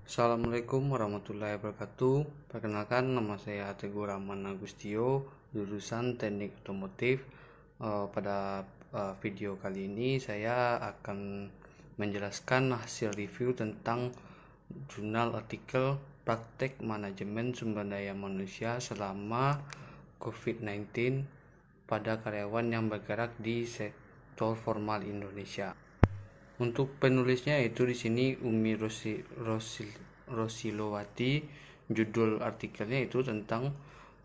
Assalamualaikum warahmatullahi wabarakatuh. Perkenalkan, nama saya Teguh Rahman Agustio, jurusan Teknik Otomotif. Pada video kali ini saya akan menjelaskan hasil review tentang jurnal artikel praktek manajemen sumber daya manusia selama COVID-19 pada karyawan yang bergerak di sektor formal Indonesia. Untuk penulisnya itu di sini Umi Rosilowati. Judul artikelnya itu tentang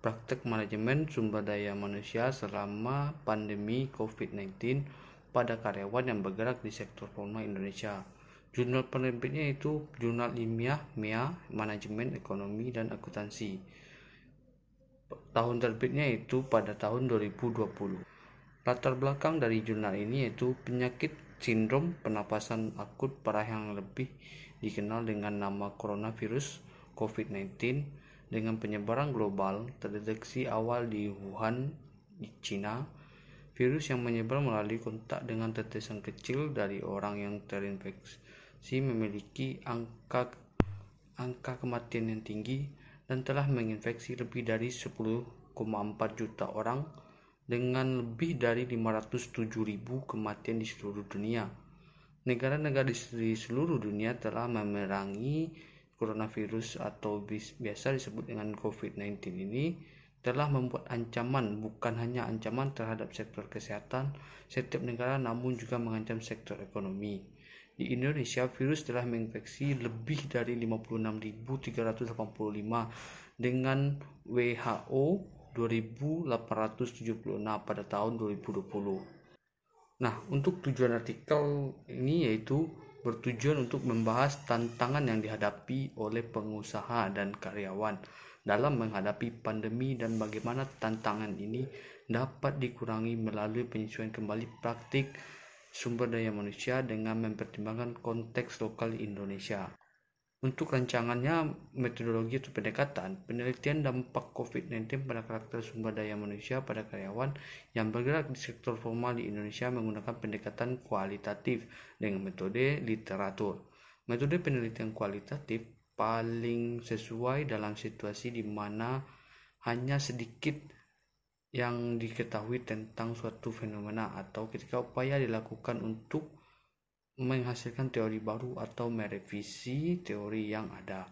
praktek manajemen sumber daya manusia selama pandemi COVID-19 pada karyawan yang bergerak di sektor formal Indonesia. Jurnal penerbitnya itu Jurnal Ilmiah MEA Manajemen Ekonomi dan Akuntansi. Tahun terbitnya itu pada tahun 2020. Latar belakang dari jurnal ini yaitu penyakit sindrom pernapasan akut parah yang lebih dikenal dengan nama coronavirus COVID-19 dengan penyebaran global terdeteksi awal di Wuhan, China. Virus yang menyebar melalui kontak dengan tetesan kecil dari orang yang terinfeksi memiliki angka kematian yang tinggi dan telah menginfeksi lebih dari 10,4 juta orang dengan lebih dari 507.000 kematian di seluruh dunia. Negara-negara di seluruh dunia telah memerangi coronavirus atau biasa disebut dengan COVID-19 ini telah membuat ancaman, bukan hanya ancaman terhadap sektor kesehatan setiap negara, namun juga mengancam sektor ekonomi. Di Indonesia, virus telah menginfeksi lebih dari 56.385 dengan WHO 2.876 pada tahun 2020. Nah, untuk tujuan artikel ini yaitu bertujuan untuk membahas tantangan yang dihadapi oleh pengusaha dan karyawan dalam menghadapi pandemi dan bagaimana tantangan ini dapat dikurangi melalui penyesuaian kembali praktik sumber daya manusia dengan mempertimbangkan konteks lokal Indonesia. Untuk rancangannya, metodologi atau pendekatan penelitian dampak COVID-19 pada karakter sumber daya manusia pada karyawan yang bergerak di sektor formal di Indonesia menggunakan pendekatan kualitatif dengan metode literatur. Metode penelitian kualitatif paling sesuai dalam situasi di mana hanya sedikit yang diketahui tentang suatu fenomena atau ketika upaya dilakukan untuk menghasilkan teori baru atau merevisi teori yang ada.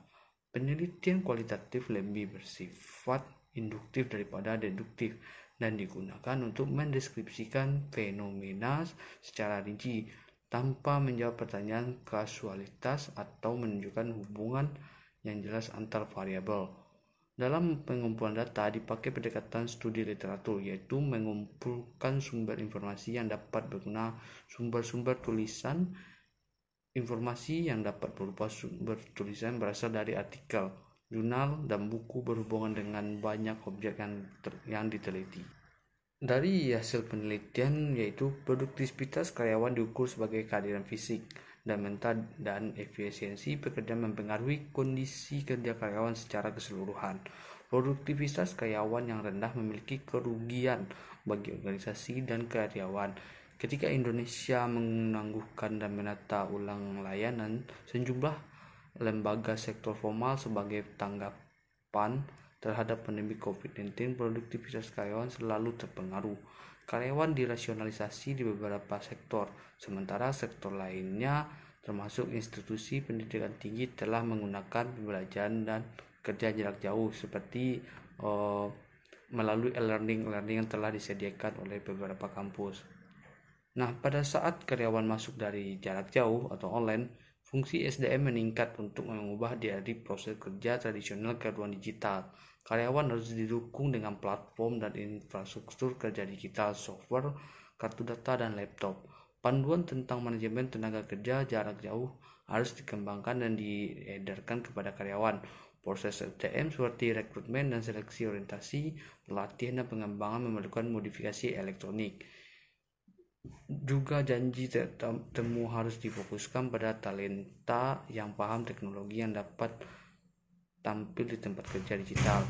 Penelitian kualitatif lebih bersifat induktif daripada deduktif dan digunakan untuk mendeskripsikan fenomena secara rinci tanpa menjawab pertanyaan kasualitas atau menunjukkan hubungan yang jelas antar variabel. Dalam pengumpulan data dipakai pendekatan studi literatur, yaitu mengumpulkan sumber informasi yang dapat berguna, sumber-sumber tulisan informasi yang dapat berupa sumber tulisan berasal dari artikel, jurnal, dan buku berhubungan dengan banyak objek yang diteliti. Dari hasil penelitian yaitu produktivitas karyawan diukur sebagai kehadiran fisik dan mental dan efisiensi pekerjaan mempengaruhi kondisi kerja karyawan secara keseluruhan. Produktivitas karyawan yang rendah memiliki kerugian bagi organisasi dan karyawan. Ketika Indonesia menangguhkan dan menata ulang layanan, sejumlah lembaga sektor formal sebagai tanggapan terhadap pandemi COVID-19, produktivitas karyawan selalu terpengaruh. Karyawan dirasionalisasi di beberapa sektor, sementara sektor lainnya termasuk institusi pendidikan tinggi telah menggunakan pembelajaran dan kerja jarak jauh seperti melalui e-learning yang telah disediakan oleh beberapa kampus. Nah, pada saat karyawan masuk dari jarak jauh atau online, fungsi SDM meningkat untuk mengubah dari proses kerja tradisional ke ruang digital. Karyawan harus didukung dengan platform dan infrastruktur kerja digital, software, kartu data, dan laptop. Panduan tentang manajemen tenaga kerja jarak jauh harus dikembangkan dan diedarkan kepada karyawan. Proses SDM seperti rekrutmen dan seleksi orientasi, pelatihan dan pengembangan memerlukan modifikasi elektronik. Juga janji temu harus difokuskan pada talenta yang paham teknologi yang dapat tampil di tempat kerja digital.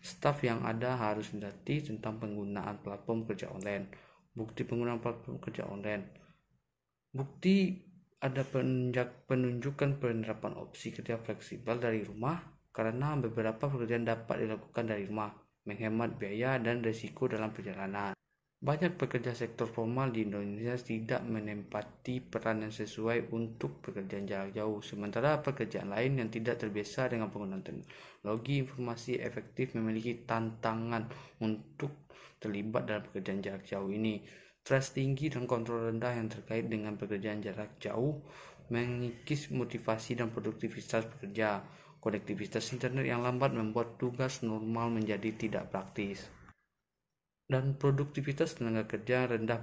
Staf yang ada harus dilatih tentang penggunaan platform kerja online. Bukti penggunaan platform kerja online. Bukti ada penunjukan penerapan opsi kerja fleksibel dari rumah karena beberapa pekerjaan dapat dilakukan dari rumah, menghemat biaya dan risiko dalam perjalanan. Banyak pekerja sektor formal di Indonesia tidak menempati peran yang sesuai untuk pekerjaan jarak jauh, sementara pekerjaan lain yang tidak terbiasa dengan penggunaan teknologi informasi efektif memiliki tantangan untuk terlibat dalam pekerjaan jarak jauh ini. Stres tinggi dan kontrol rendah yang terkait dengan pekerjaan jarak jauh mengikis motivasi dan produktivitas pekerja. Konektivitas internet yang lambat membuat tugas normal menjadi tidak praktis. Dan produktivitas tenaga kerja rendah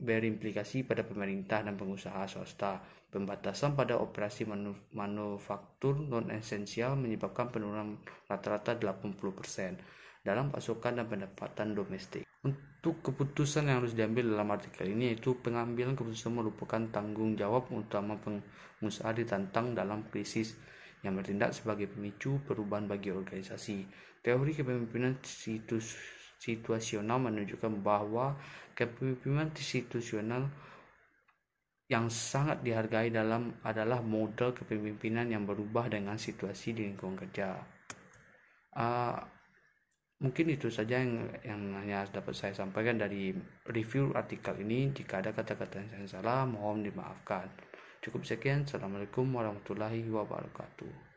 berimplikasi pada pemerintah dan pengusaha swasta. Pembatasan pada operasi manufaktur non-esensial menyebabkan penurunan rata-rata 80% dalam pasokan dan pendapatan domestik. Untuk keputusan yang harus diambil dalam artikel ini, yaitu pengambilan keputusan merupakan tanggung jawab utama pengusaha ditantang dalam krisis yang bertindak sebagai pemicu perubahan bagi organisasi. Teori kepemimpinan situasional menunjukkan bahwa kepemimpinan situasional yang sangat dihargai adalah model kepemimpinan yang berubah dengan situasi di lingkungan kerja. Mungkin itu saja yang hanya dapat saya sampaikan dari review artikel ini. Jika ada kata-kata yang salah, mohon dimaafkan. Cukup sekian. Assalamualaikum warahmatullahi wabarakatuh.